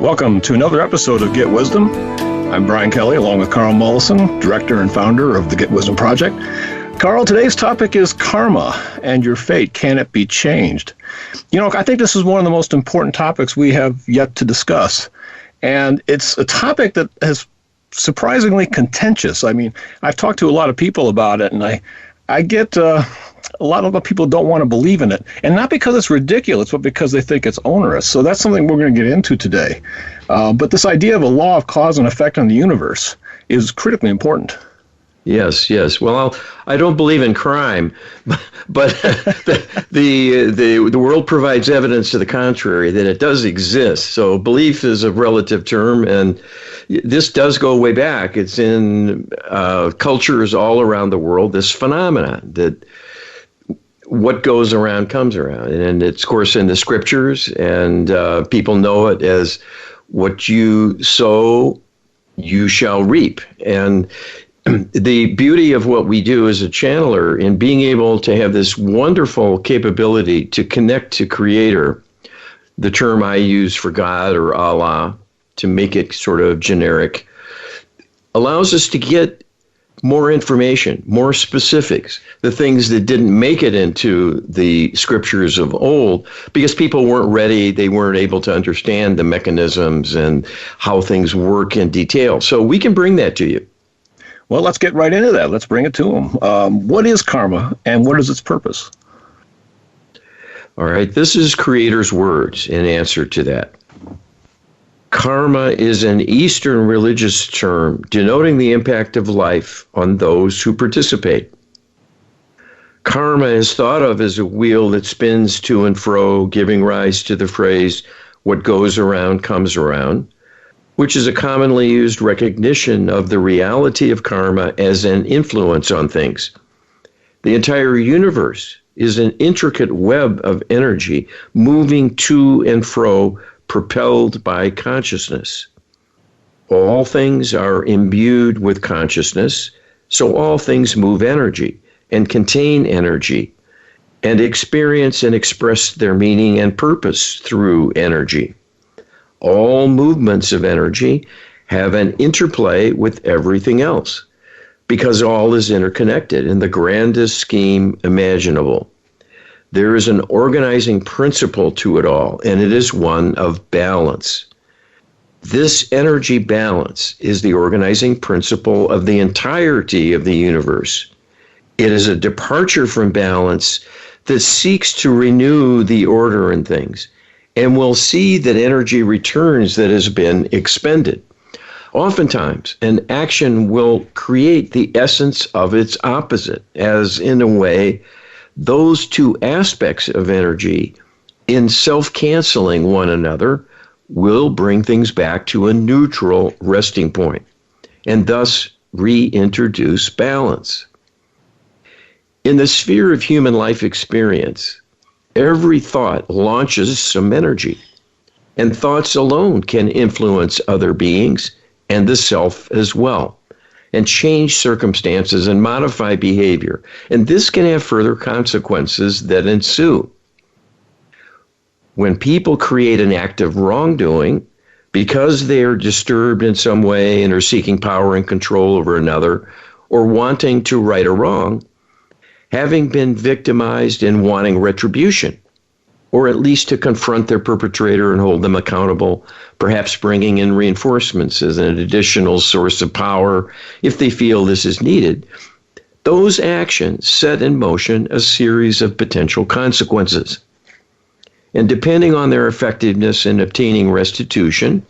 Welcome to another episode of Get Wisdom. I'm Brian Kelly, along with Carl Mollison, director and founder of the Get Wisdom Project. Carl, today's topic is karma and your fate. Can it be changed? You know, I think this is one of the most important topics we have yet to discuss. And it's a topic that is surprisingly contentious. I mean, I've talked to a lot of people about it, and I get a lot of people don't want to believe in it. And not because it's ridiculous, but because they think it's onerous. So that's something we're going to get into today. But this idea of a law of cause and effect on the universe is critically important. Yes. Well, I don't believe in crime, but the world provides evidence to the contrary that it does exist. So belief is a relative term, and this does go way back. It's in cultures all around the world, this phenomenon that what goes around comes around. And it's, of course, in the scriptures, and people know it as what you sow, you shall reap. And the beauty of what we do as a channeler in being able to have this wonderful capability to connect to Creator, the term I use for God or Allah, to make it sort of generic, allows us to get more information, more specifics, the things that didn't make it into the scriptures of old because people weren't ready, they weren't able to understand the mechanisms and how things work in detail. So we can bring that to you. Well, let's get right into that. Let's bring it to them. What is karma, and what is its purpose? All right, this is Creator's words in answer to that. Karma is an Eastern religious term denoting the impact of life on those who participate. Karma is thought of as a wheel that spins to and fro, giving rise to the phrase, "What goes around comes around," which is a commonly used recognition of the reality of karma as an influence on things. The entire universe is an intricate web of energy moving to and fro, propelled by consciousness. All things are imbued with consciousness, so all things move energy and contain energy and experience and express their meaning and purpose through energy. All movements of energy have an interplay with everything else because all is interconnected in the grandest scheme imaginable. There is an organizing principle to it all, and it is one of balance. This energy balance is the organizing principle of the entirety of the universe. It is a departure from balance that seeks to renew the order in things, and will see that energy returns that has been expended. Oftentimes, an action will create the essence of its opposite, as in a way, those two aspects of energy, in self-canceling one another, will bring things back to a neutral resting point, and thus reintroduce balance. In the sphere of human life experience, every thought launches some energy, and thoughts alone can influence other beings and the self as well, and change circumstances and modify behavior. And this can have further consequences that ensue. When people create an act of wrongdoing because they are disturbed in some way and are seeking power and control over another, or wanting to right a wrong, having been victimized and wanting retribution, or at least to confront their perpetrator and hold them accountable, perhaps bringing in reinforcements as an additional source of power if they feel this is needed, those actions set in motion a series of potential consequences. And depending on their effectiveness in obtaining restitution,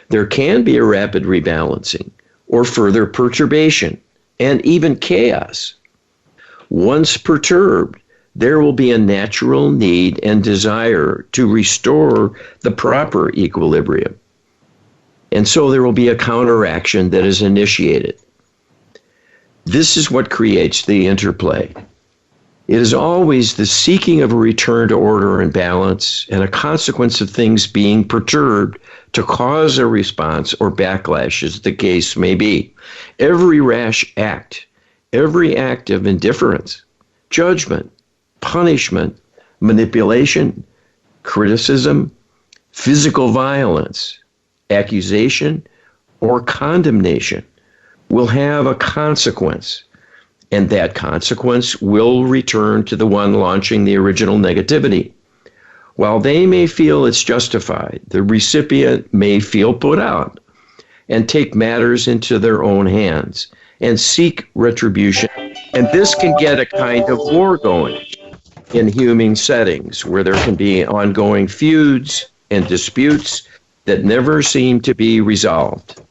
there can be a rapid rebalancing or further perturbation and even chaos. Once perturbed, there will be a natural need and desire to restore the proper equilibrium. And so there will be a counteraction that is initiated. This is what creates the interplay. It is always the seeking of a return to order and balance and a consequence of things being perturbed to cause a response or backlash, as the case may be. Every rash act, every act of indifference, judgment, punishment, manipulation, criticism, physical violence, accusation, or condemnation will have a consequence, and that consequence will return to the one launching the original negativity. While they may feel it's justified, the recipient may feel put out and take matters into their own hands and seek retribution. And this can get a kind of war going in human settings where there can be ongoing feuds and disputes that never seem to be resolved.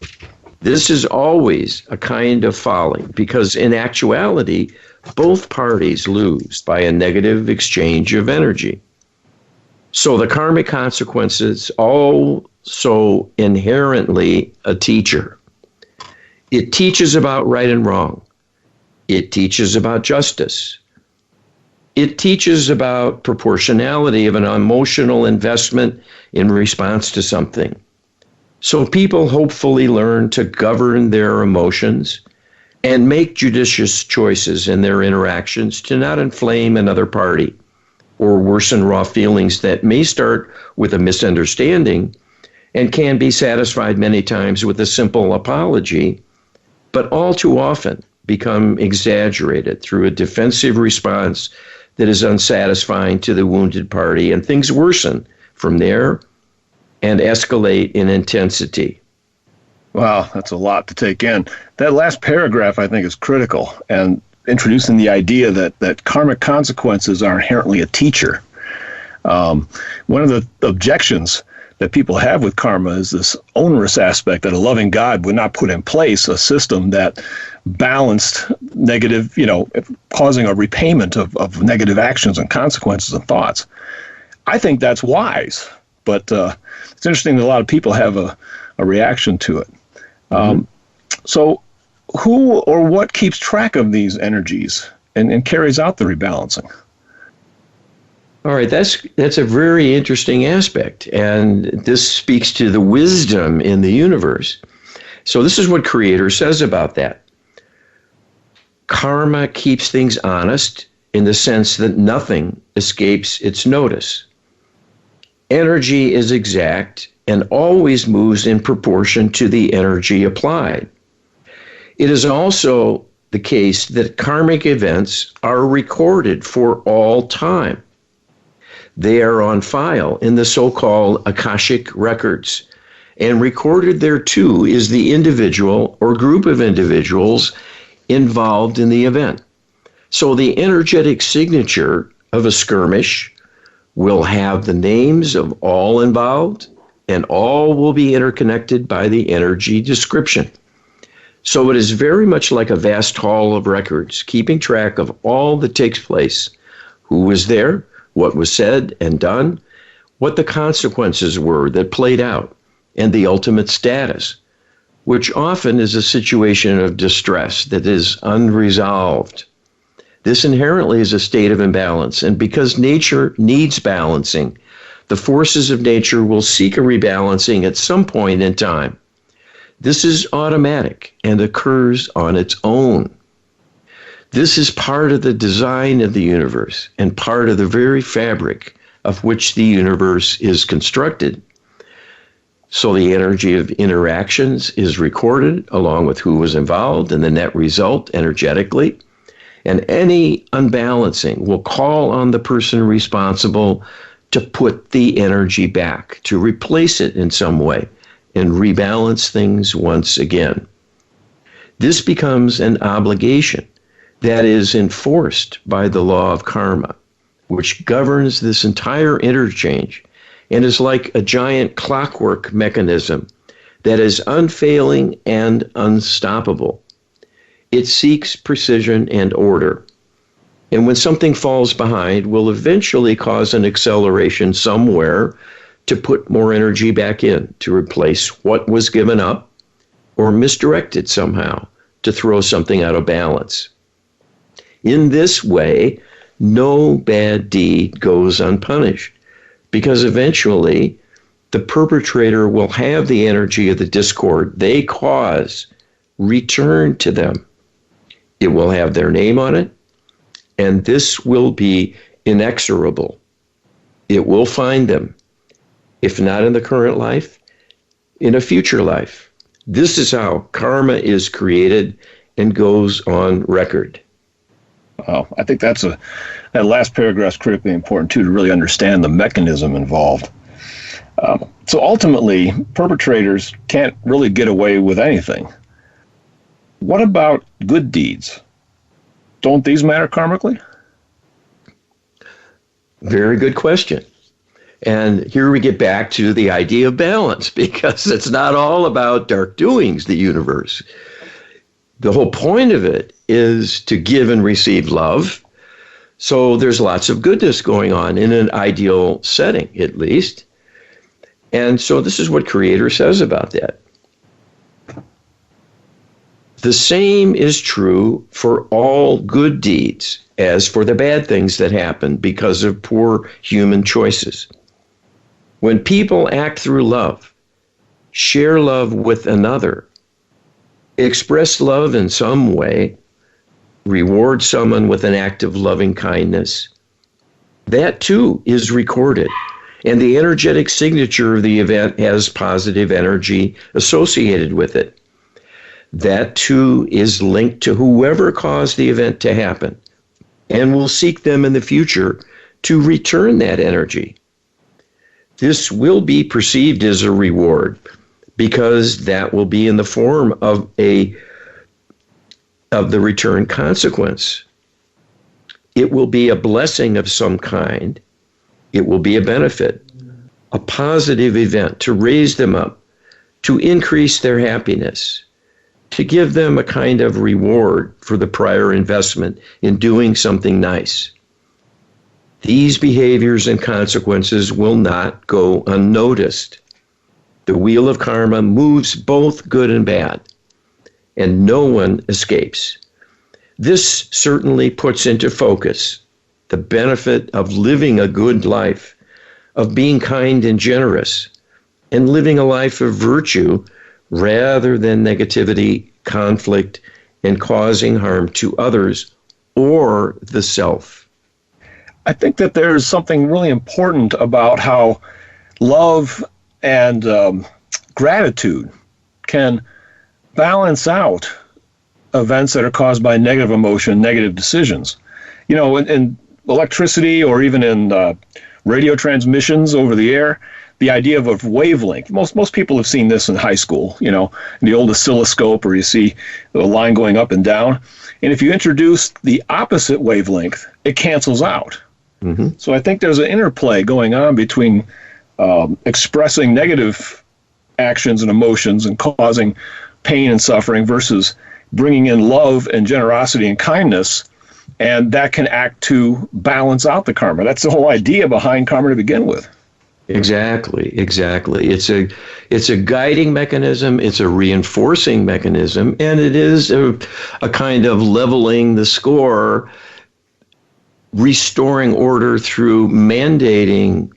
This is always a kind of folly because in actuality, both parties lose by a negative exchange of energy. So the karmic consequences also inherently a teacher. It teaches about right and wrong. It teaches about justice. It teaches about proportionality of an emotional investment in response to something. So people hopefully learn to govern their emotions and make judicious choices in their interactions to not inflame another party or worsen raw feelings that may start with a misunderstanding and can be satisfied many times with a simple apology, but all too often become exaggerated through a defensive response that is unsatisfying to the wounded party, and things worsen from there and escalate in intensity. Wow, that's a lot to take in. That last paragraph, I think, is critical, and introducing the idea that karmic consequences are inherently a teacher. One of the objections that people have with karma is this onerous aspect that a loving God would not put in place a system that balanced negative, causing a repayment of negative actions and consequences and thoughts. I think that's wise, but it's interesting that a lot of people have a reaction to it. So who or what keeps track of these energies and carries out the rebalancing? All right, that's a very interesting aspect, and this speaks to the wisdom in the universe. So this is what Creator says about that. Karma keeps things honest in the sense that nothing escapes its notice. Energy is exact and always moves in proportion to the energy applied. It is also the case that karmic events are recorded for all time. They are on file in the so-called Akashic records, and recorded there too is the individual or group of individuals involved in the event. So the energetic signature of a skirmish will have the names of all involved, and all will be interconnected by the energy description. So it is very much like a vast hall of records, keeping track of all that takes place, who was there, what was said and done, what the consequences were that played out, and the ultimate status, which often is a situation of distress that is unresolved. This inherently is a state of imbalance, and because nature needs balancing, the forces of nature will seek a rebalancing at some point in time. This is automatic and occurs on its own. This is part of the design of the universe and part of the very fabric of which the universe is constructed. So the energy of interactions is recorded along with who was involved and the net result energetically. And any unbalancing will call on the person responsible to put the energy back, to replace it in some way and rebalance things once again. This becomes an obligation that is enforced by the law of karma, which governs this entire interchange and is like a giant clockwork mechanism that is unfailing and unstoppable. It seeks precision and order. And when something falls behind, will eventually cause an acceleration somewhere to put more energy back in, to replace what was given up or misdirected somehow to throw something out of balance. In this way, no bad deed goes unpunished, because eventually the perpetrator will have the energy of the discord they cause returned to them. It will have their name on it, and this will be inexorable. It will find them, if not in the current life, in a future life. This is how karma is created and goes on record. Oh, I think that last paragraph is critically important, too, to really understand the mechanism involved. So ultimately, perpetrators can't really get away with anything. What about good deeds? Don't these matter karmically? Very good question. And here we get back to the idea of balance, because it's not all about dark doings, the universe. The whole point of it is to give and receive love. So there's lots of goodness going on in an ideal setting, at least. And so this is what Creator says about that. The same is true for all good deeds as for the bad things that happen because of poor human choices. When people act through love, share love with another, express love in some way, reward someone with an act of loving kindness, that too is recorded. And the energetic signature of the event has positive energy associated with it. That too is linked to whoever caused the event to happen, and will seek them in the future to return that energy. This will be perceived as a reward, because that will be in the form of the return consequence. It will be a blessing of some kind. It will be a benefit, a positive event to raise them up, to increase their happiness, to give them a kind of reward for the prior investment in doing something nice. These behaviors and consequences will not go unnoticed. The wheel of karma moves both good and bad, and no one escapes. This certainly puts into focus the benefit of living a good life, of being kind and generous, and living a life of virtue rather than negativity, conflict, and causing harm to others or the self. I think that there's something really important about how love and gratitude can balance out events that are caused by negative emotion, negative decisions. You know, in electricity or even in radio transmissions over the air, the idea of a wavelength. Most people have seen this in high school, you know, in the old oscilloscope, where you see the line going up and down. And if you introduce the opposite wavelength, it cancels out. Mm-hmm. So I think there's an interplay going on between expressing negative actions and emotions and causing pain and suffering versus bringing in love and generosity and kindness, and that can act to balance out the karma. That's the whole idea behind karma to begin with. Exactly. It's a guiding mechanism, it's a reinforcing mechanism, and it is a kind of leveling the score, restoring order through mandating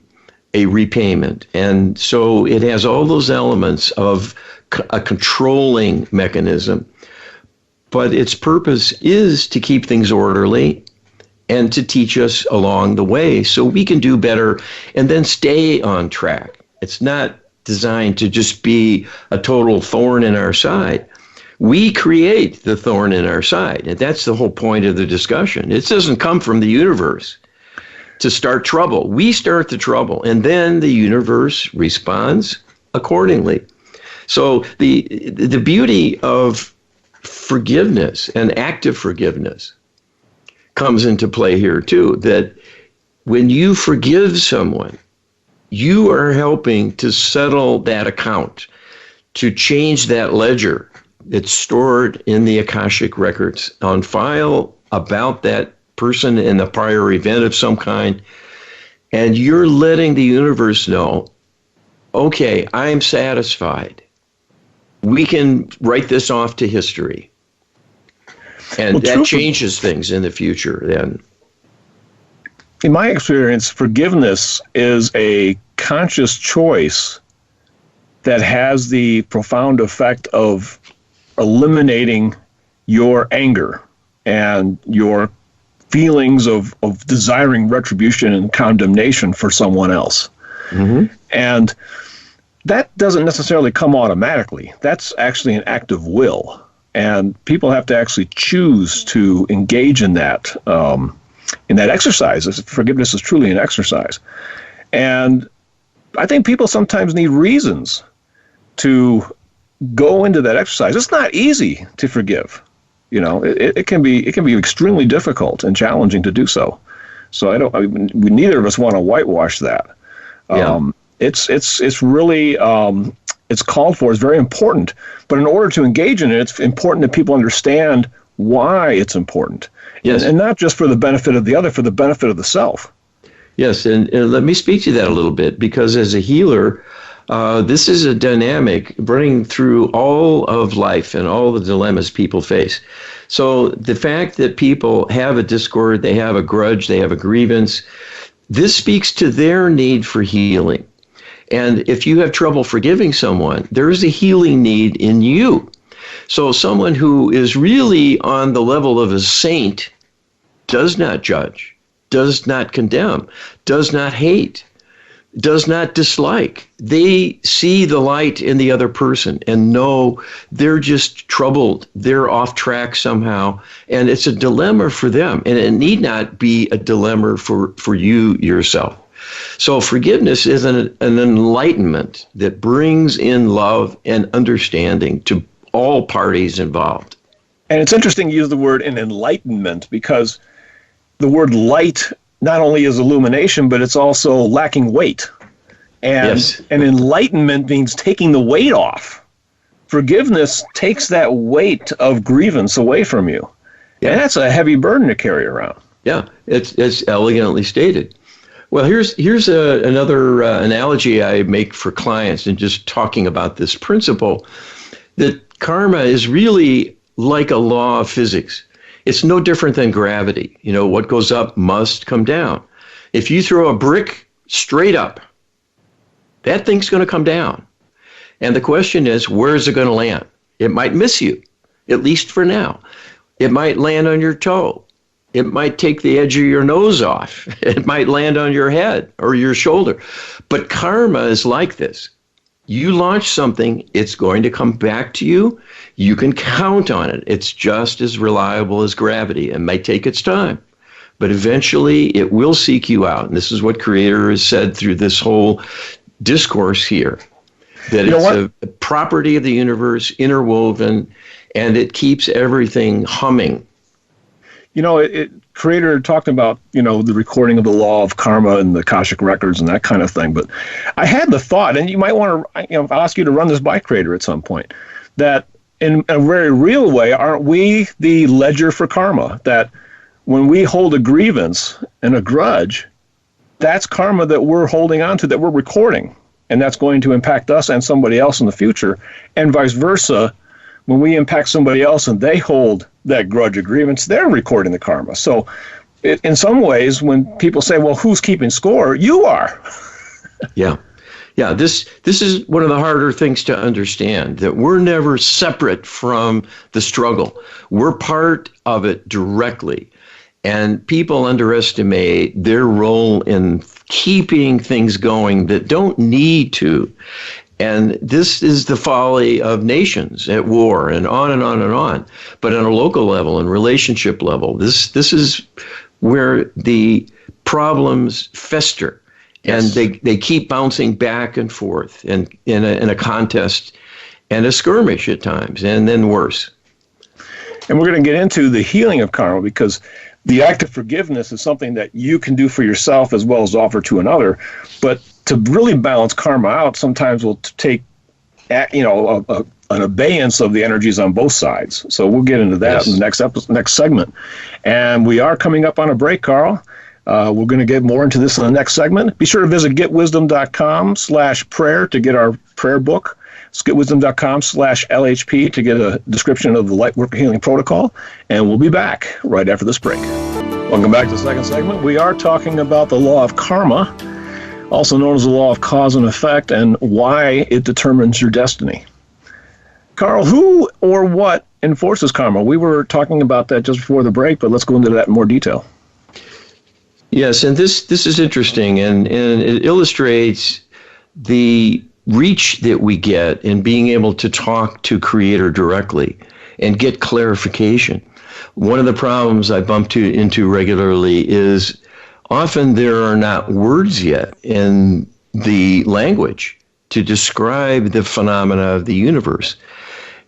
a repayment. And so it has all those elements of a controlling mechanism, but its purpose is to keep things orderly and to teach us along the way so we can do better and then stay on track. It's not designed to just be a total thorn in our side. We create the thorn in our side, and that's the whole point of the discussion. It doesn't come from the universe to start trouble. We start the trouble, and then the universe responds accordingly. So the beauty of forgiveness and active forgiveness comes into play here too, that when you forgive someone, you are helping to settle that account, to change that ledger that's stored in the Akashic records on file about that person in a prior event of some kind, and you're letting the universe know, okay, I'm satisfied. We can write this off to history. And that changes things in the future then. In my experience, forgiveness is a conscious choice that has the profound effect of eliminating your anger and your feelings of desiring retribution and condemnation for someone else. Mm-hmm. And that doesn't necessarily come automatically. That's actually an act of will. And people have to actually choose to engage in that exercise. Forgiveness is truly an exercise. And I think people sometimes need reasons to go into that exercise. It's not easy to forgive. It can be extremely difficult and challenging to do so. So neither of us want to whitewash that. Yeah. It's really it's called for. It's very important. But in order to engage in it, it's important that people understand why it's important. Yes. And not just for the benefit of the other, for the benefit of the self. Yes, and let me speak to that a little bit, because as a healer, this is a dynamic running through all of life and all the dilemmas people face. So the fact that people have a discord, they have a grudge, they have a grievance, this speaks to their need for healing. And if you have trouble forgiving someone, there is a healing need in you. So someone who is really on the level of a saint does not judge, does not condemn, does not hate, does not dislike. They see the light in the other person and know they're just troubled, they're off track somehow, and it's a dilemma for them, and it need not be a dilemma for you yourself. So forgiveness is an enlightenment that brings in love and understanding to all parties involved. And it's interesting you use the word an enlightenment, because the word light not only is illumination, but it's also lacking weight. And yes. And enlightenment means taking the weight off. Forgiveness takes that weight of grievance away from you. Yeah. And that's a heavy burden to carry around. Yeah, it's elegantly stated. Well, here's another analogy I make for clients in just talking about this principle, that karma is really like a law of physics. It's no different than gravity. What goes up must come down. If you throw a brick straight up, that thing's going to come down. And the question is, where is it going to land? It might miss you, at least for now. It might land on your toe. It might take the edge of your nose off. It might land on your head or your shoulder. But karma is like this. You launch something, it's going to come back to you. You can count on it. It's just as reliable as gravity. It may take its time, but eventually it will seek you out. And this is what Creator has said through this whole discourse here, that it's a property of the universe, interwoven, and it keeps everything humming. Creator talked about, the recording of the law of karma and the Akashic records and that kind of thing. But I had the thought, and you might want to, I'll ask you to run this by Creator at some point, that in a very real way, aren't we the ledger for karma? That when we hold a grievance and a grudge, that's karma that we're holding on to, that we're recording. And that's going to impact us and somebody else in the future. And vice versa, when we impact somebody else and they hold that grudge or grievance, they're recording the karma. So in some ways, when people say, well, who's keeping score? You are. Yeah. This is one of the harder things to understand, that we're never separate from the struggle. We're part of it directly. And people underestimate their role in keeping things going that don't need to. And this is the folly of nations at war, and on and on and on. But on a local level and relationship level, this is where the problems fester. Yes. And they keep bouncing back and forth and in a contest and a skirmish at times, and then worse. And we're going to get into the healing of karma, because the act of forgiveness is something that you can do for yourself as well as offer to another. But to really balance karma out, sometimes will take, an abeyance of the energies on both sides. So we'll get into that in the next segment. And we are coming up on a break, Carl. We're going to get more into this in the next segment. Be sure to visit getwisdom.com/prayer to get our prayer book. It's getwisdom.com/LHP to get a description of the Lightworker Healing Protocol. And we'll be back right after this break. Welcome back to the second segment. We are talking about the law of karma, also known as the law of cause and effect, and why it determines your destiny. Carl, who or what enforces karma? We were talking about that just before the break, but let's go into that in more detail. Yes, and this is interesting, and it illustrates the reach that we get in being able to talk to Creator directly and get clarification. One of the problems I bump into regularly is often there are not words yet in the language to describe the phenomena of the universe,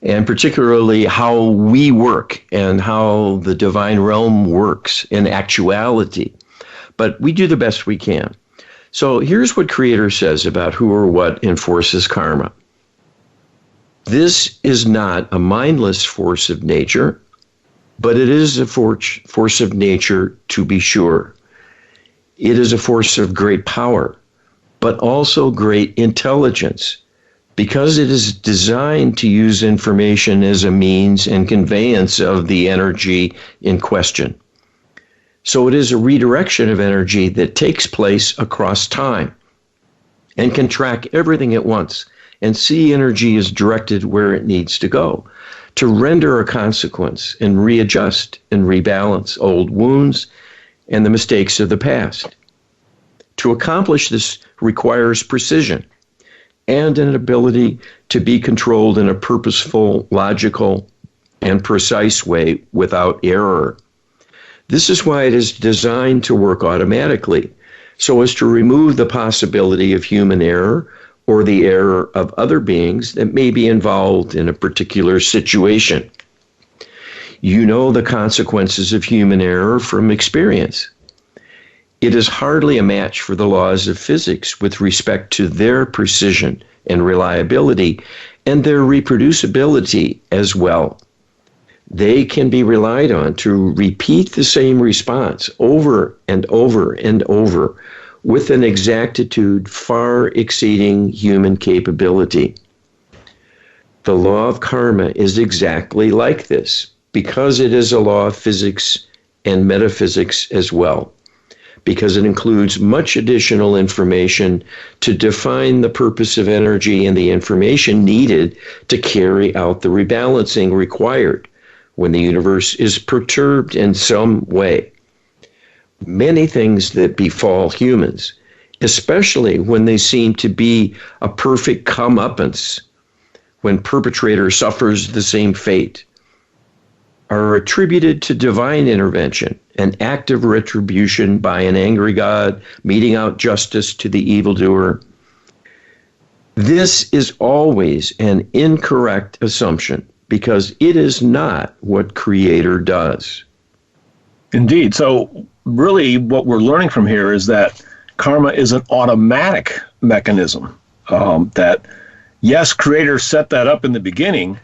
and particularly how we work and how the divine realm works in actuality. But we do the best we can. So here's what Creator says about who or what enforces karma. This is not a mindless force of nature, but it is a force of nature to be sure. It is a force of great power, but also great intelligence, because it is designed to use information as a means and conveyance of the energy in question. So it is a redirection of energy that takes place across time and can track everything at once and see energy is directed where it needs to go to render a consequence and readjust and rebalance old wounds and the mistakes of the past. To accomplish this requires precision and an ability to be controlled in a purposeful, logical, and precise way without error. This is why it is designed to work automatically, so as to remove the possibility of human error or the error of other beings that may be involved in a particular situation. You know the consequences of human error from experience. It is hardly a match for the laws of physics with respect to their precision and reliability and their reproducibility as well. They can be relied on to repeat the same response over and over and over with an exactitude far exceeding human capability. The law of karma is exactly like this because it is a law of physics and metaphysics as well, because it includes much additional information to define the purpose of energy and the information needed to carry out the rebalancing required when the universe is perturbed in some way. Many things that befall humans, especially when they seem to be a perfect comeuppance, when perpetrator suffers the same fate, are attributed to divine intervention, an act of retribution by an angry God meting out justice to the evildoer. This is always an incorrect assumption because it is not what Creator does. Indeed. So really what we're learning from here is that karma is an automatic mechanism. That, yes, Creator set that up in the beginning,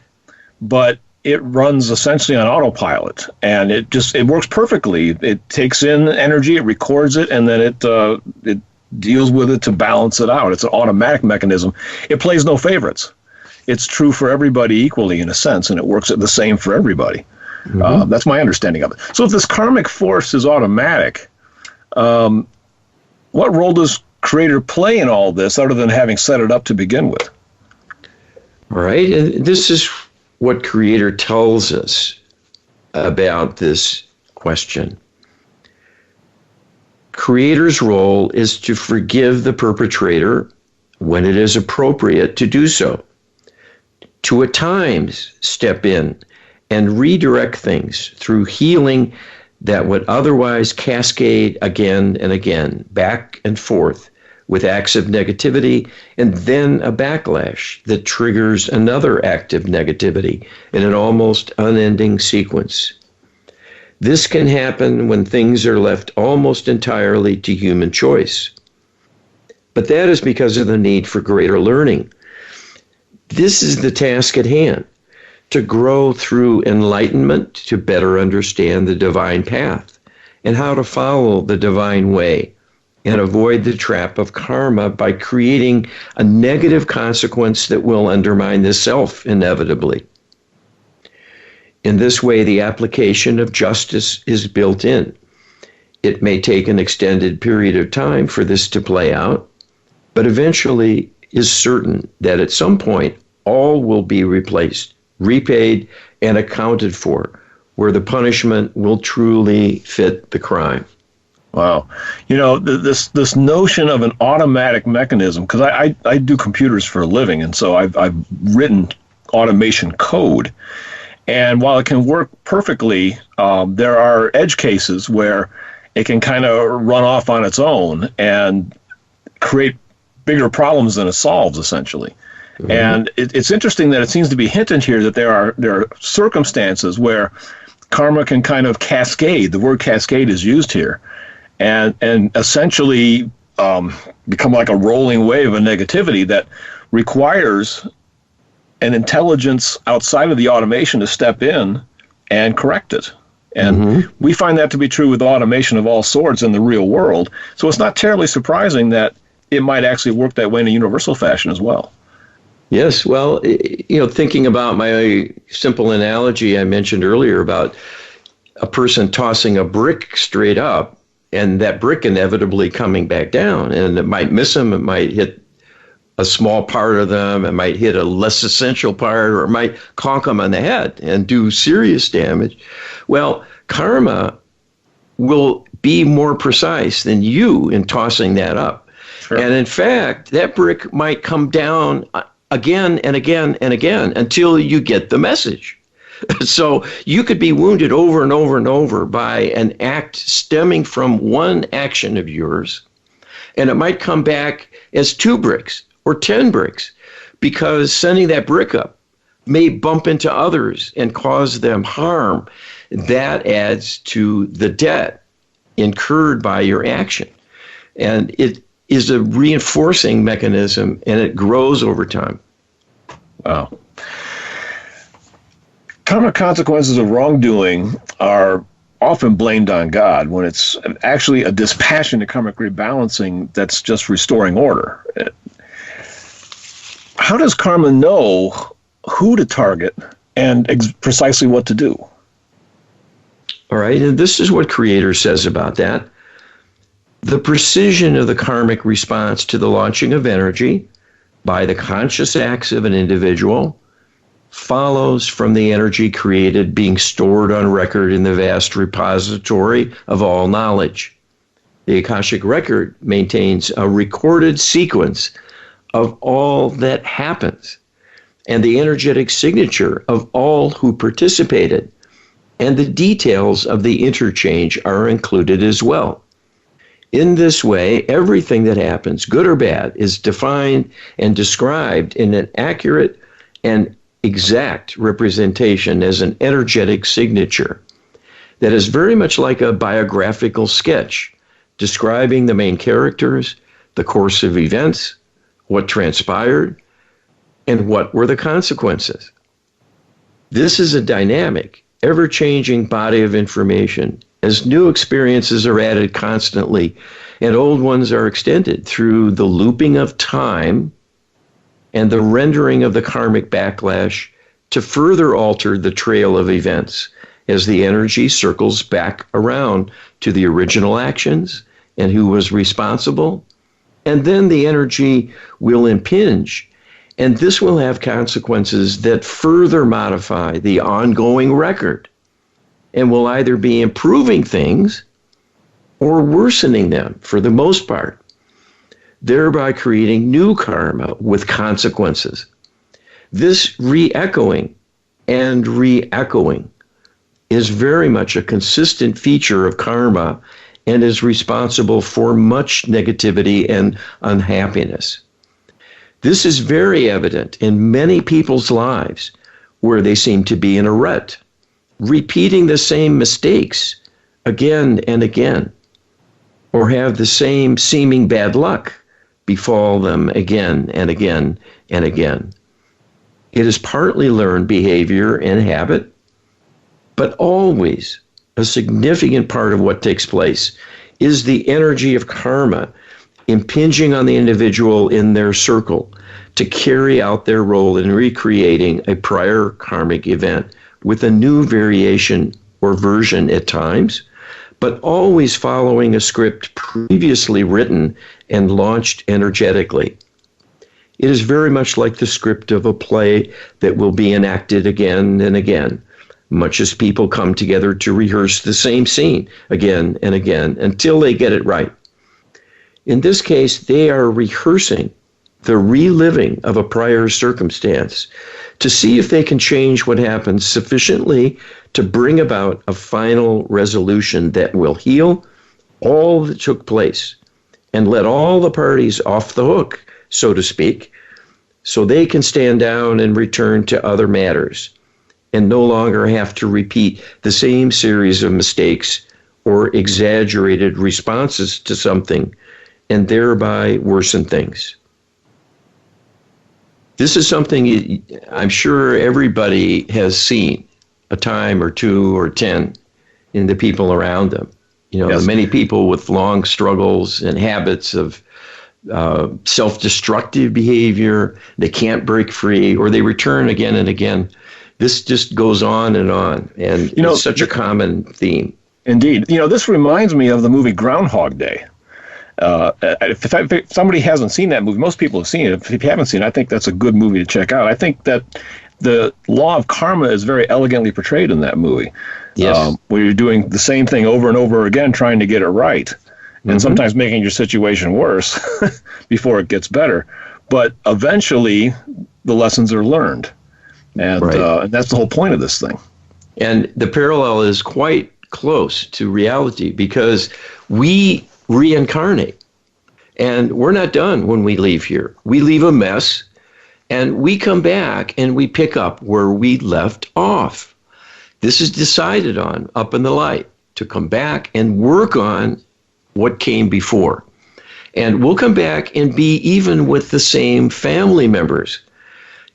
but it runs essentially on autopilot, and it works perfectly. It takes in energy, it records it, and then it deals with it to balance it out. It's an automatic mechanism. It plays no favorites. It's true for everybody equally in a sense, and it works the same for everybody. Mm-hmm. That's my understanding of it. So if this karmic force is automatic, what role does Creator play in all this other than having set it up to begin with? All right, and this is what Creator tells us about this question. Creator's role is to forgive the perpetrator when it is appropriate to do so, to at times step in and redirect things through healing that would otherwise cascade again and again, back and forth, with acts of negativity, and then a backlash that triggers another act of negativity in an almost unending sequence. This can happen when things are left almost entirely to human choice. But that is because of the need for greater learning. This is the task at hand, to grow through enlightenment to better understand the divine path and how to follow the divine way and avoid the trap of karma by creating a negative consequence that will undermine the self inevitably. In this way, the application of justice is built in. It may take an extended period of time for this to play out, but eventually is certain that at some point all will be replaced, repaid, and accounted for, where the punishment will truly fit the crime. Wow. This notion of an automatic mechanism, because I do computers for a living, and so I've written automation code. And while it can work perfectly, there are edge cases where it can kind of run off on its own and create bigger problems than it solves, essentially. Mm-hmm. And it's interesting that it seems to be hinted here that there are circumstances where karma can kind of cascade. The word cascade is used here, and essentially become like a rolling wave of negativity that requires an intelligence outside of the automation to step in and correct it. And we find that to be true with automation of all sorts in the real world. So it's not terribly surprising that it might actually work that way in a universal fashion as well. Yes, well, thinking about my simple analogy I mentioned earlier about a person tossing a brick straight up and that brick inevitably coming back down, and it might miss them, it might hit a small part of them, it might hit a less essential part, or it might conk them on the head and do serious damage. Well, karma will be more precise than you in tossing that up. Sure. And in fact, that brick might come down again and again and again until you get the message. So you could be wounded over and over and over by an act stemming from one action of yours, and it might come back as 2 bricks or 10 bricks, because sending that brick up may bump into others and cause them harm. That adds to the debt incurred by your action. And it is a reinforcing mechanism, and it grows over time. Wow. Karmic consequences of wrongdoing are often blamed on God when it's actually a dispassionate karmic rebalancing that's just restoring order. How does karma know who to target and precisely what to do? All right, and this is what Creator says about that. The precision of the karmic response to the launching of energy by the conscious acts of an individual follows from the energy created being stored on record in the vast repository of all knowledge. The Akashic record maintains a recorded sequence of all that happens, and the energetic signature of all who participated, and the details of the interchange are included as well. In this way, everything that happens, good or bad, is defined and described in an accurate and exact representation as an energetic signature that is very much like a biographical sketch describing the main characters, the course of events, what transpired, and what were the consequences. This is a dynamic, ever-changing body of information as new experiences are added constantly and old ones are extended through the looping of time and the rendering of the karmic backlash to further alter the trail of events as the energy circles back around to the original actions and who was responsible. And then the energy will impinge, and this will have consequences that further modify the ongoing record and will either be improving things or worsening them for the most part, thereby creating new karma with consequences. This re-echoing and re-echoing is very much a consistent feature of karma and is responsible for much negativity and unhappiness. This is very evident in many people's lives where they seem to be in a rut, repeating the same mistakes again and again, or have the same seeming bad luck befall them again and again and again. It is partly learned behavior and habit, but always a significant part of what takes place is the energy of karma impinging on the individual in their circle to carry out their role in recreating a prior karmic event with a new variation or version at times, but always following a script previously written and launched energetically. It is very much like the script of a play that will be enacted again and again, much as people come together to rehearse the same scene again and again until they get it right. In this case, they are rehearsing the reliving of a prior circumstance to see if they can change what happens sufficiently to bring about a final resolution that will heal all that took place and let all the parties off the hook, so to speak, so they can stand down and return to other matters and no longer have to repeat the same series of mistakes or exaggerated responses to something and thereby worsen things. This is something I'm sure everybody has seen a time or two or 10 in the people around them. You know, yes. Many people with long struggles and habits of self-destructive behavior, they can't break free or they return again and again. This just goes on, and it's such a common theme. Indeed. You know, this reminds me of the movie Groundhog Day. If somebody hasn't seen that movie, most people have seen it. If you haven't seen it, I think that's a good movie to check out. I think that the law of karma is very elegantly portrayed in that movie. Yes. Where you're doing the same thing over and over again, trying to get it right, and sometimes making your situation worse before it gets better. But eventually, the lessons are learned. And, right. And that's the whole point of this thing. And the parallel is quite close to reality because we reincarnate. And we're not done when we leave here. We leave a mess and we come back and we pick up where we left off. This is decided on up in the light to come back and work on what came before. And we'll come back and be even with the same family members,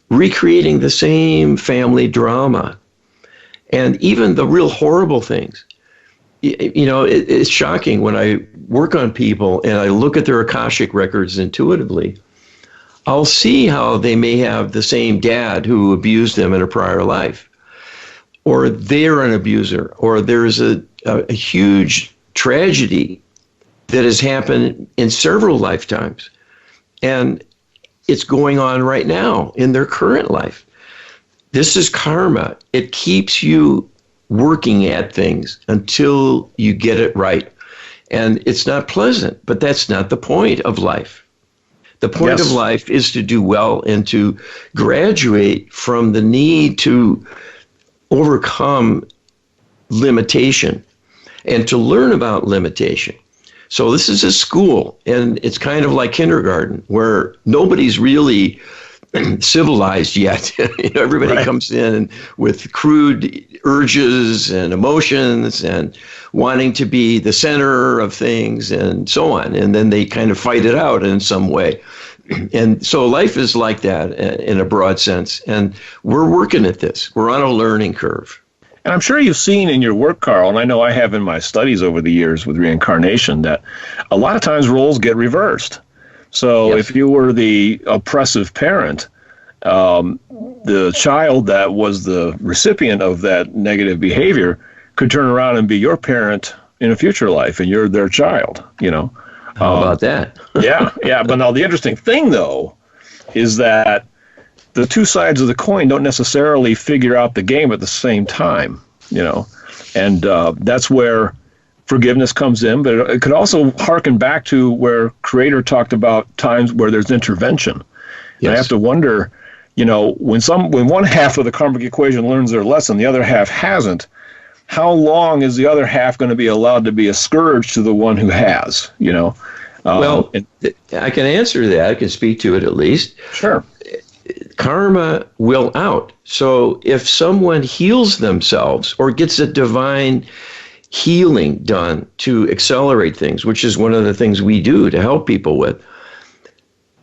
recreating the same family drama. And even the real horrible things. You know, it's shocking when I work on people and I look at their Akashic records intuitively. I'll see how they may have the same dad who abused them in a prior life, or they're an abuser, or there's a huge tragedy that has happened in several lifetimes. And it's going on right now in their current life. This is karma. It keeps you working at things until you get it right. And it's not pleasant, but that's not the point of life. The point of life is to do well and to graduate from the need to overcome limitation and to learn about limitation. So this is a school, and it's kind of like kindergarten, where nobody's really civilized yet. Everybody comes in with crude urges and emotions and wanting to be the center of things and so on. And then they kind of fight it out in some way. And so life is like that in a broad sense. And we're working at this. We're on a learning curve. And I'm sure you've seen in your work, Carl, and I know I have in my studies over the years with reincarnation, that a lot of times roles get reversed. So if you were the oppressive parent, the child that was the recipient of that negative behavior could turn around and be your parent in a future life, and you're their child, you know. How about that? Yeah. But now the interesting thing, though, is that the two sides of the coin don't necessarily figure out the game at the same time, you know. And that's where forgiveness comes in, but it could also harken back to where Creator talked about times where there's intervention. Yes. And I have to wonder, you know, when one half of the karmic equation learns their lesson, the other half hasn't, how long is the other half going to be allowed to be a scourge to the one who has, you know? I can answer that. I can speak to it at least. Sure. Karma will out. So if someone heals themselves or gets a divine healing done to accelerate things, which is one of the things we do to help people with,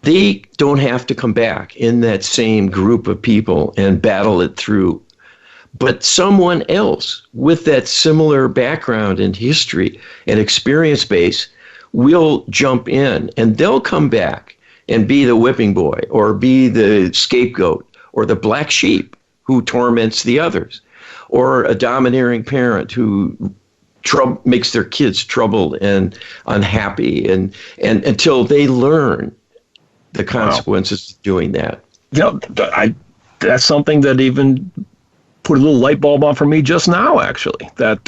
they don't have to come back in that same group of people and battle it through. But someone else with that similar background and history and experience base will jump in, and they'll come back and be the whipping boy or be the scapegoat or the black sheep who torments the others, or a domineering parent who makes their kids troubled and unhappy, and until they learn the consequences of doing that. You know, that's something that even put a little light bulb on for me just now, actually, that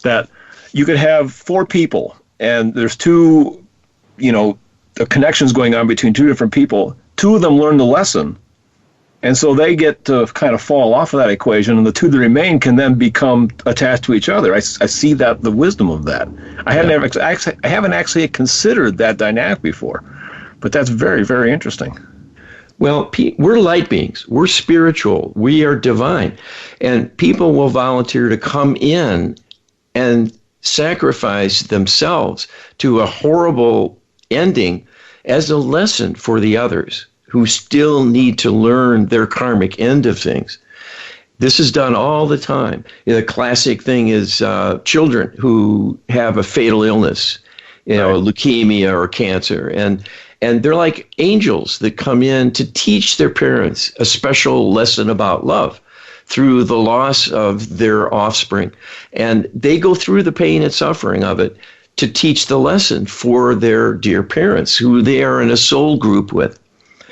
that you could have four people, and there's two, the connections going on between two different people. Two of them learn the lesson, and so they get to kind of fall off of that equation, and the two that remain can then become attached to each other. I see that, the wisdom of that. I haven't actually considered that dynamic before, but that's very, very interesting. Well, we're light beings. We're spiritual. We are divine. And people will volunteer to come in and sacrifice themselves to a horrible ending as a lesson for the others who still need to learn their karmic end of things. This is done all the time. The classic thing is children who have a fatal illness, leukemia or cancer, and they're like angels that come in to teach their parents a special lesson about love through the loss of their offspring. And they go through the pain and suffering of it to teach the lesson for their dear parents, who they are in a soul group with.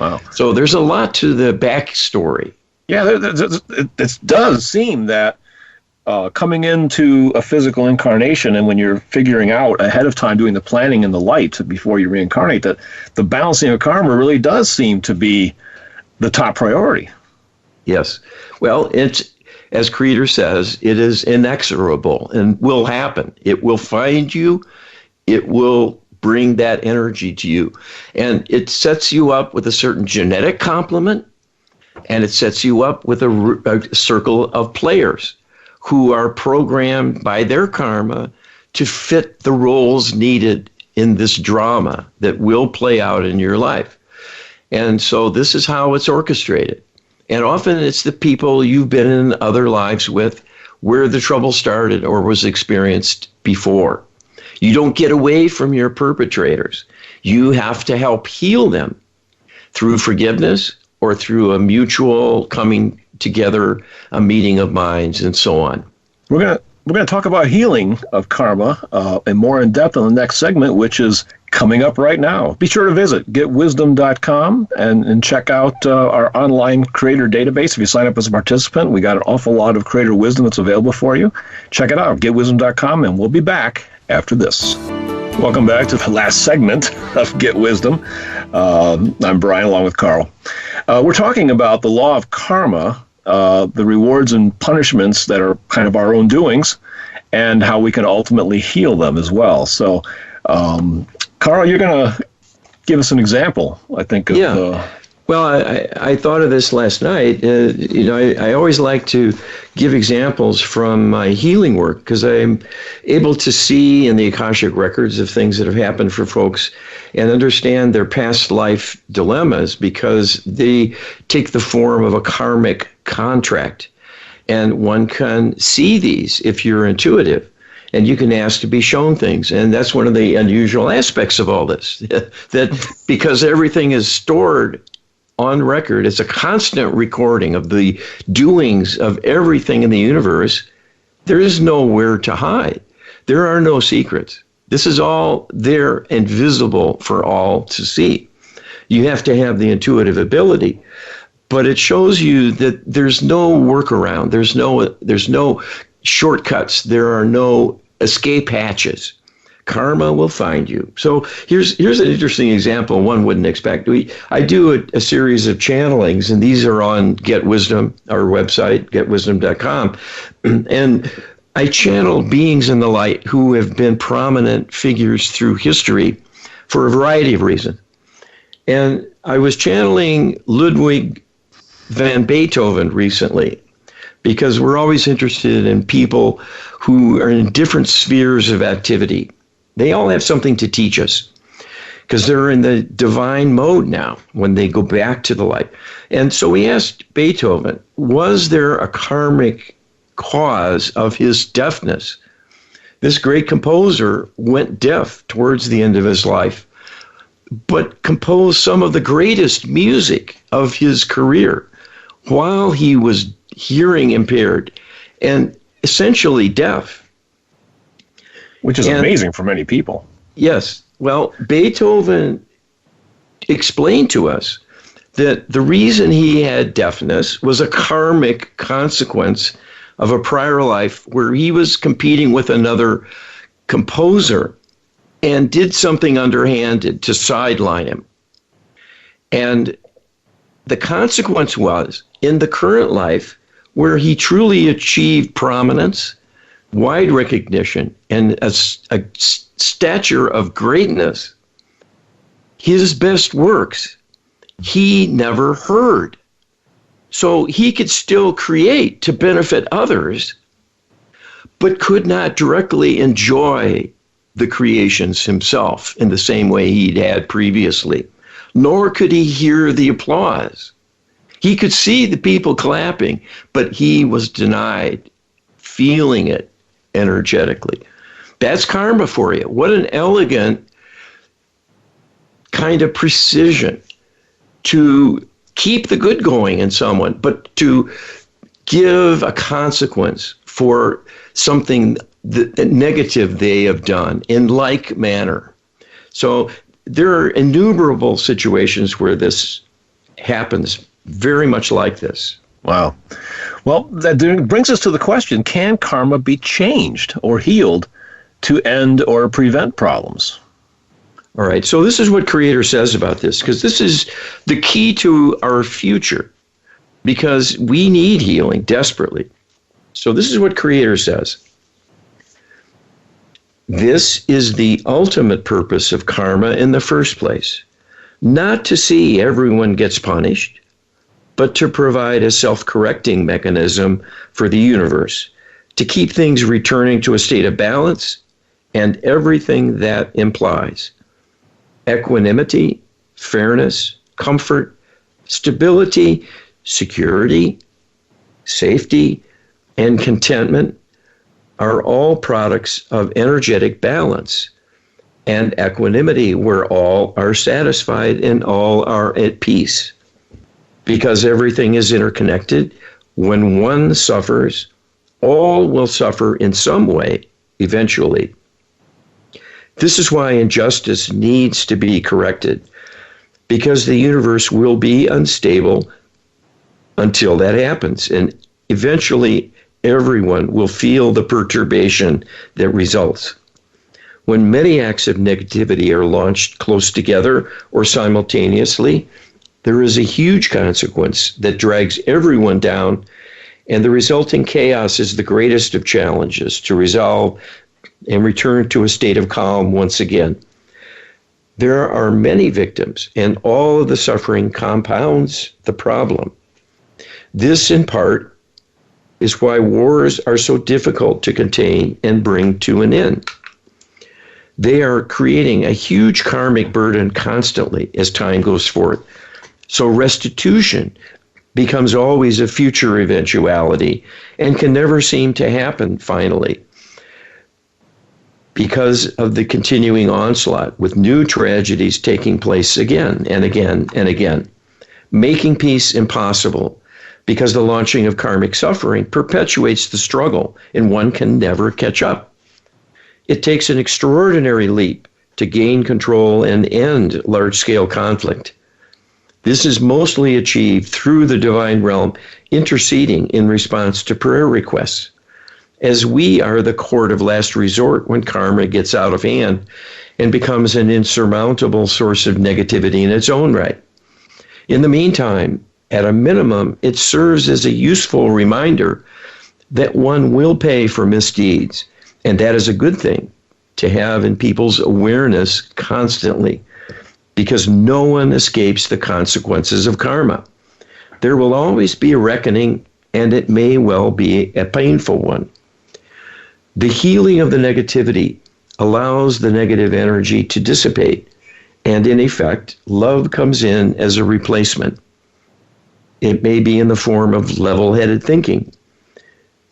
Wow. So there's a lot to the backstory. Yeah, it does seem that coming into a physical incarnation, and when you're figuring out ahead of time, doing the planning and the light before you reincarnate, that the balancing of karma really does seem to be the top priority. Yes. Well, it's, as Creator says, it is inexorable and will happen. It will find you. It will bring that energy to you. And it sets you up with a certain genetic complement, and it sets you up with a circle of players who are programmed by their karma to fit the roles needed in this drama that will play out in your life. And so this is how it's orchestrated. And often it's the people you've been in other lives with where the trouble started or was experienced before. You don't get away from your perpetrators. You have to help heal them through forgiveness or through a mutual coming together, a meeting of minds, and so on. We're gonna talk about healing of karma and more in depth in the next segment, which is coming up right now. Be sure to visit getwisdom.com and check out our online creator database. If you sign up as a participant, we got an awful lot of creator wisdom that's available for you. Check it out, getwisdom.com, and we'll be back after this. Welcome back to the last segment of Get Wisdom. I'm Brian, along with Carl. We're talking about the law of karma, the rewards and punishments that are kind of our own doings, and how we can ultimately heal them as well. So, Carl, you're going to give us an example, I think. Well, I thought of this last night. I always like to give examples from my healing work because I'm able to see in the Akashic records of things that have happened for folks and understand their past life dilemmas because they take the form of a karmic contract. And one can see these if you're intuitive. And you can ask to be shown things. And that's one of the unusual aspects of all this, that because everything is stored on record, it's a constant recording of the doings of everything in the universe, there is nowhere to hide. There are no secrets. This is all there and visible for all to see. You have to have the intuitive ability. But it shows you that there's no workaround. There's no shortcuts. There are no escape hatches. Karma will find you. So here's an interesting example one wouldn't expect. I do a series of channelings, and these are on Get Wisdom, our website, getwisdom.com. And I channel beings in the light who have been prominent figures through history for a variety of reasons. And I was channeling Ludwig van Beethoven recently, because we're always interested in people who are in different spheres of activity. They all have something to teach us because they're in the divine mode now when they go back to the light. And so we asked Beethoven, was there a karmic cause of his deafness? This great composer went deaf towards the end of his life, but composed some of the greatest music of his career while he was hearing impaired and essentially deaf. Which is amazing for many people. Yes. Well, Beethoven explained to us that the reason he had deafness was a karmic consequence of a prior life where he was competing with another composer and did something underhanded to sideline him. And the consequence was, in the current life, where he truly achieved prominence, wide recognition, and a stature of greatness, his best works he never heard. So he could still create to benefit others, but could not directly enjoy the creations himself in the same way he'd had previously, nor could he hear the applause. He could see the people clapping, but he was denied feeling it energetically. That's karma for you. What an elegant kind of precision to keep the good going in someone, but to give a consequence for something negative they have done in like manner. So there are innumerable situations where this happens very much like this. Wow. Well, that brings us to the question, can karma be changed or healed to end or prevent problems? All right, so this is what Creator says about this, because this is the key to our future, because we need healing desperately. So this is what Creator says. This is the ultimate purpose of karma in the first place, not to see everyone gets punished, but to provide a self-correcting mechanism for the universe, to keep things returning to a state of balance and everything that implies. Equanimity, fairness, comfort, stability, security, safety, and contentment are all products of energetic balance and equanimity, where all are satisfied and all are at peace. Because everything is interconnected, when one suffers, all will suffer in some way eventually. This is why injustice needs to be corrected, because the universe will be unstable until that happens, and eventually everyone will feel the perturbation that results. When many acts of negativity are launched close together or simultaneously, there is a huge consequence that drags everyone down, and the resulting chaos is the greatest of challenges to resolve and return to a state of calm once again. There are many victims, and all of the suffering compounds the problem. This, in part, is why wars are so difficult to contain and bring to an end. They are creating a huge karmic burden constantly as time goes forth. So restitution becomes always a future eventuality and can never seem to happen finally, because of the continuing onslaught, with new tragedies taking place again and again and again, making peace impossible, because the launching of karmic suffering perpetuates the struggle and one can never catch up. It takes an extraordinary leap to gain control and end large-scale conflict. This is mostly achieved through the divine realm interceding in response to prayer requests, as we are the court of last resort when karma gets out of hand and becomes an insurmountable source of negativity in its own right. In the meantime, at a minimum, it serves as a useful reminder that one will pay for misdeeds, and that is a good thing to have in people's awareness constantly, because no one escapes the consequences of karma. There will always be a reckoning, and it may well be a painful one. The healing of the negativity allows the negative energy to dissipate, and in effect, love comes in as a replacement. It may be in the form of level-headed thinking,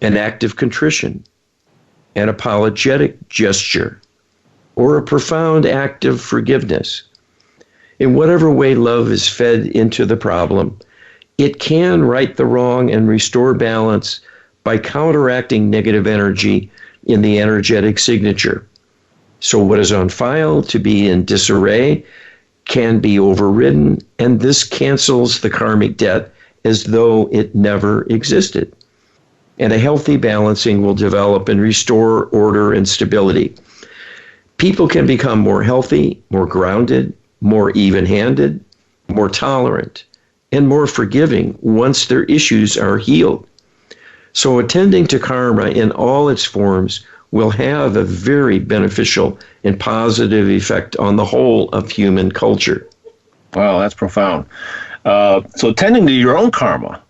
an act of contrition, an apologetic gesture, or a profound act of forgiveness. In whatever way love is fed into the problem, it can right the wrong and restore balance by counteracting negative energy in the energetic signature. So what is on file to be in disarray can be overridden, and this cancels the karmic debt as though it never existed. And a healthy balancing will develop and restore order and stability. People can become more healthy, more grounded, more even-handed, more tolerant, and more forgiving once their issues are healed. So attending to karma in all its forms will have a very beneficial and positive effect on the whole of human culture. Wow, that's profound. So attending to your own karma,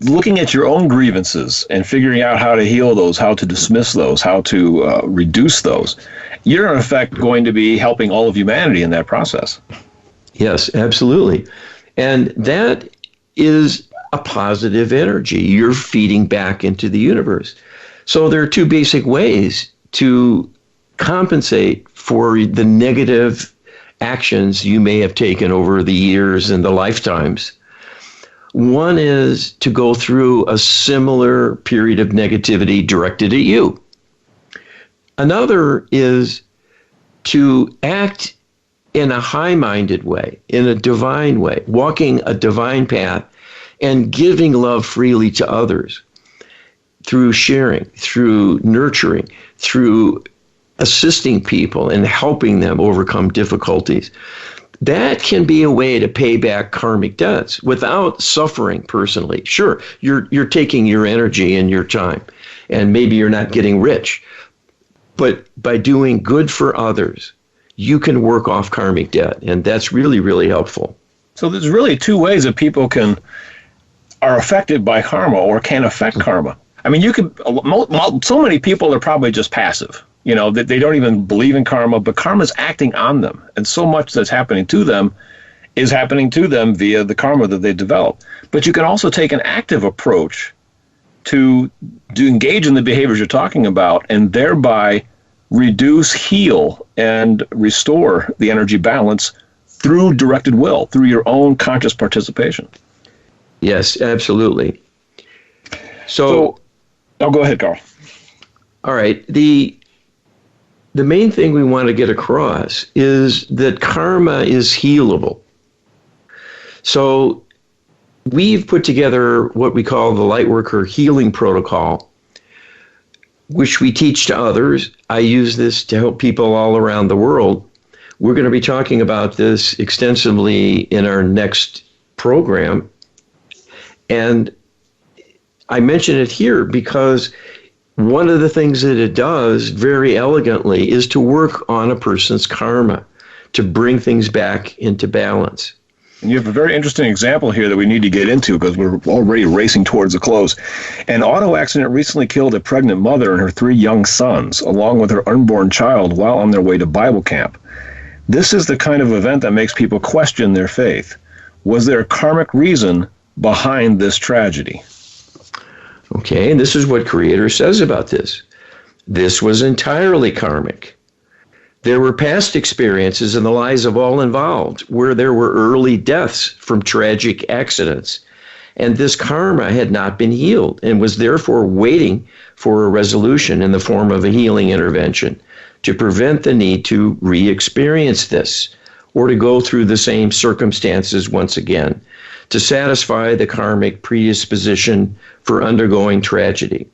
looking at your own grievances and figuring out how to heal those, how to dismiss those, how to reduce those, you're in effect going to be helping all of humanity in that process. Yes, absolutely. And that is a positive energy you're feeding back into the universe. So there are two basic ways to compensate for the negative actions you may have taken over the years and the lifetimes. One is to go through a similar period of negativity directed at you. Another is to act in a high-minded way, in a divine way, walking a divine path and giving love freely to others through sharing, through nurturing, through assisting people and helping them overcome difficulties. That can be a way to pay back karmic debts without suffering personally. Sure, you're taking your energy and your time, and maybe you're not getting rich. But by doing good for others, you can work off karmic debt, and that's really, really helpful. So there's really two ways that people are affected by karma or can affect karma. I mean, so many people are probably just passive. They don't even believe in karma, but karma's acting on them. And so much that's happening to them is happening to them via the karma that they develop. But you can also take an active approach to engage in the behaviors you're talking about and thereby reduce, heal, and restore the energy balance through directed will, through your own conscious participation. Yes, absolutely. So go ahead, Carl. All right. The main thing we want to get across is that karma is healable. So we've put together what we call the Lightworker Healing Protocol, which we teach to others. I use this to help people all around the world. We're going to be talking about this extensively in our next program. And I mention it here because one of the things that it does very elegantly is to work on a person's karma, to bring things back into balance. And you have a very interesting example here that we need to get into because we're already racing towards the close. An auto accident recently killed a pregnant mother and her 3 young sons, along with her unborn child, while on their way to Bible camp. This is the kind of event that makes people question their faith. Was there a karmic reason behind this tragedy? Okay, and this is what Creator says about this. This was entirely karmic. There were past experiences in the lives of all involved where there were early deaths from tragic accidents, and this karma had not been healed and was therefore waiting for a resolution in the form of a healing intervention to prevent the need to re-experience this or to go through the same circumstances once again, to satisfy the karmic predisposition for undergoing tragedy.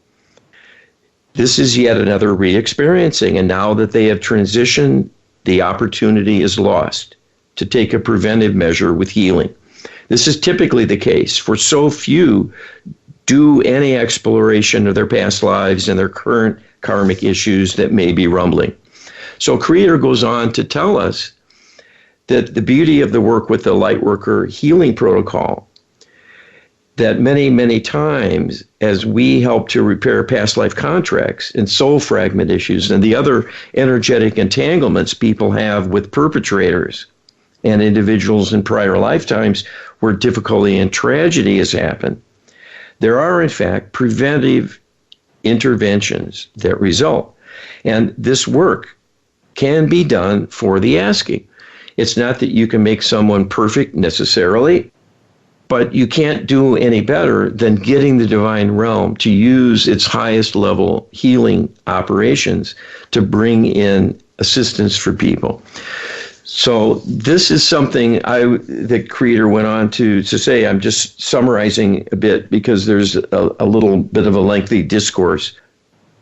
This is yet another re-experiencing, and now that they have transitioned, the opportunity is lost to take a preventive measure with healing. This is typically the case, for so few do any exploration of their past lives and their current karmic issues that may be rumbling. So Creator goes on to tell us that the beauty of the work with the Lightworker Healing Protocol, that many, many times as we help to repair past life contracts and soul fragment issues and the other energetic entanglements people have with perpetrators and individuals in prior lifetimes where difficulty and tragedy has happened, there are in fact preventive interventions that result. And this work can be done for the asking. It's not that you can make someone perfect necessarily, but you can't do any better than getting the divine realm to use its highest level healing operations to bring in assistance for people. So this is something the creator went on to say. I'm just summarizing a bit because there's a little bit of a lengthy discourse.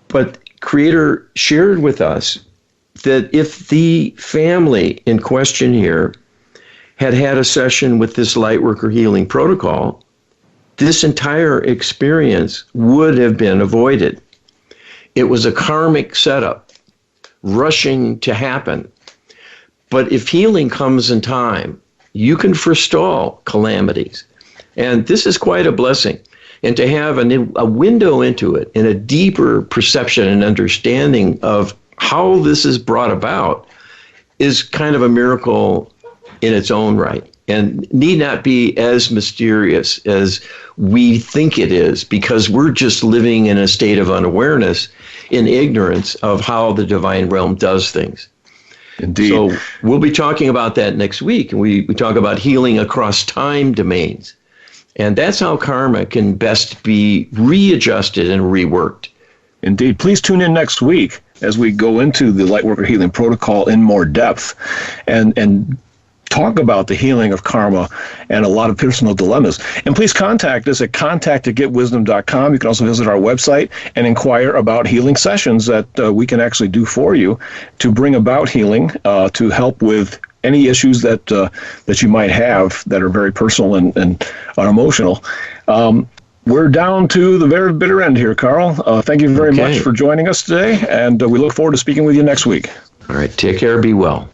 But creator shared with us that if the family in question here had a session with this Lightworker healing protocol, this entire experience would have been avoided. It was a karmic setup, rushing to happen. But if healing comes in time, you can forestall calamities. And this is quite a blessing. And to have a window into it and a deeper perception and understanding of how this is brought about is kind of a miracle in its own right, and need not be as mysterious as we think it is, because we're just living in a state of unawareness, in ignorance of how the divine realm does things. Indeed. So we'll be talking about that next week. We talk about healing across time domains. And that's how karma can best be readjusted and reworked. Indeed. Please tune in next week as we go into the Lightworker Healing Protocol in more depth and talk about the healing of karma and a lot of personal dilemmas. And please contact us at contact@getwisdom.com. You can also visit our website and inquire about healing sessions that we can actually do for you to bring about healing, to help with any issues that you might have that are very personal and unemotional. We're down to the very bitter end here, Carl. Thank you very much for joining us today, and we look forward to speaking with you next week. All right, take care, be well.